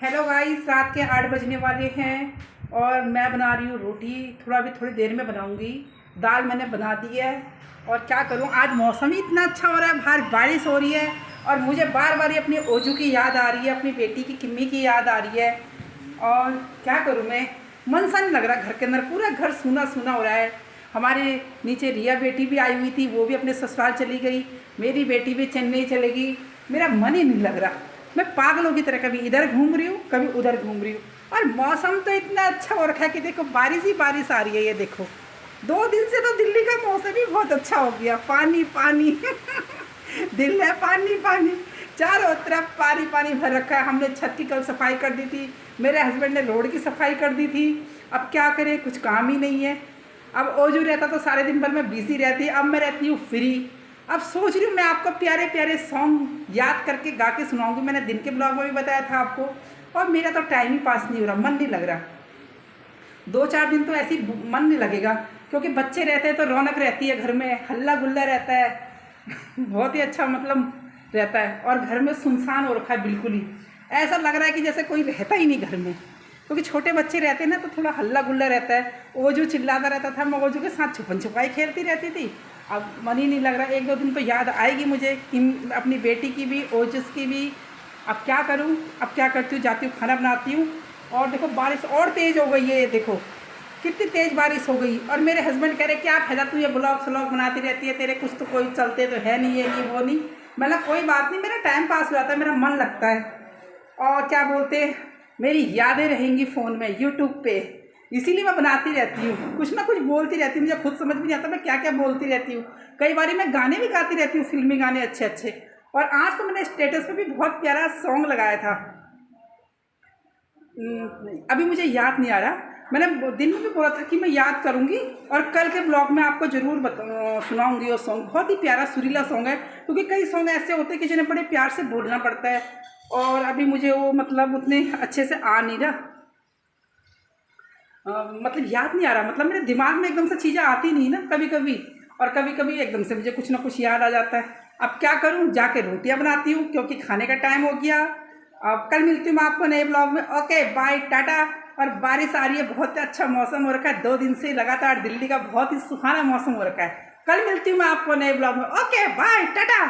Hello guys, रात के 8 बजने वाले हैं और मैं बना रही हूँ रोटी। थोड़ी देर में बनाऊँगी। दाल मैंने बना दी है और क्या करूँ, आज मौसम ही इतना अच्छा हो रहा है, बाहर बारिश हो रही है और मुझे बार बार अपनी ओजू की याद आ रही है, अपनी बेटी की किम्मी की याद आ रही है। और क्या करूँ मैं, मन सा नहीं लग रहा, घर के अंदर पूरा घर सूना सूना हो रहा है। हमारे नीचे रिया बेटी भी आई हुई थी, वो भी अपने ससुराल चली गई। मेरी बेटी भी चेन्नई चलेगी। मेरा मन ही नहीं लग रहा। मैं पागलों की तरह कभी इधर घूम रही हूँ, कभी उधर घूम रही हूँ। और मौसम तो इतना अच्छा हो रखा है कि देखो, बारिश ही बारिश आ रही है। ये देखो, 2 दिन से तो दिल्ली का मौसम ही बहुत अच्छा हो गया। पानी पानी दिल है पानी पानी, चारों तरफ पानी पानी भर रखा है। हमने छत की कल सफाई कर दी थी, मेरे हस्बैंड ने रोड की सफाई कर दी थी। अब क्या करें, कुछ काम ही नहीं है। अब ओजू रहता तो सारे दिन भर मैं बिजी रहती, अब मैं रहती हूँ फ्री। अब सोच रही हूँ मैं आपको प्यारे प्यारे सॉन्ग याद करके गा के सुनाऊंगी। मैंने दिन के ब्लॉग में भी बताया था आपको। और मेरा तो टाइम ही पास नहीं हो रहा, मन नहीं लग रहा। 2-4 दिन तो ऐसे ही मन नहीं लगेगा, क्योंकि बच्चे रहते हैं तो रौनक रहती है घर में, हल्ला गुल्ला रहता है बहुत ही अच्छा मतलब रहता है। और घर में सुनसान हो रखा है बिल्कुल ही, ऐसा लग रहा है कि जैसे कोई रहता ही नहीं घर में। क्योंकि छोटे बच्चे रहते हैं ना, तो थोड़ा हल्ला गुल्ला रहता है। ओजू चिल्लाता रहता था, मैं ओजू के साथ छुपन छुपाई खेलती रहती थी। अब मन ही नहीं लग रहा। 1-2 दिन तो याद आएगी मुझे कि अपनी बेटी की भी, ओजस की भी। अब क्या करूं, अब क्या करती हूँ, जाती हूँ खाना बनाती हूँ। और देखो, बारिश और तेज़ हो गई है। ये देखो कितनी तेज़ बारिश हो गई। और मेरे हस्बैंड कह रहे क्या फायदा, तू ये ब्लॉग स्लॉग बनाती रहती है, तेरे कुछ तो कोई चलते तो है नहीं, ये नहीं वो नहीं। मतलब कोई बात नहीं, मेरा टाइम पास हो जाता है, मेरा मन लगता है। और क्या बोलते हैं, मेरी यादें रहेंगी फ़ोन में, यूट्यूब पे। इसीलिए मैं बनाती रहती हूँ, कुछ ना कुछ बोलती रहती हूँ। मुझे खुद समझ में नहीं आता मैं क्या क्या बोलती रहती हूँ। कई बार मैं गाने भी गाती रहती हूँ, फिल्मी गाने अच्छे अच्छे। और आज तो मैंने स्टेटस पे भी बहुत प्यारा सॉन्ग लगाया था। अभी मुझे याद नहीं आ रहा। मैंने दिन में भी बोला था कि मैं याद करूँगी और कल के ब्लॉग में आपको ज़रूर सुनाऊँगी। वो सॉन्ग बहुत ही प्यारा सुरीला सॉन्ग है, क्योंकि कई सॉन्ग ऐसे होते हैं कि जिन्हें बड़े प्यार से बोलना पड़ता है। और अभी मुझे वो मतलब उतने अच्छे से आ नहीं रहा। मतलब याद नहीं आ रहा, मतलब मेरे दिमाग में एकदम से चीज़ें आती नहीं ना कभी कभी। और कभी कभी एकदम से मुझे कुछ ना कुछ याद आ जाता है। अब क्या करूं, जाके रोटियां बनाती हूँ, क्योंकि खाने का टाइम हो गया। अब कल मिलती हूँ मैं आपको नए ब्लॉग में। Okay bye tata. और बारिश आ रही है, बहुत अच्छा मौसम हो रखा है। 2 दिन से लगातार दिल्ली का बहुत ही सुहाना मौसम हो रखा है। कल मिलती हूँ मैं आपको नए ब्लॉग में। Okay bye Tata.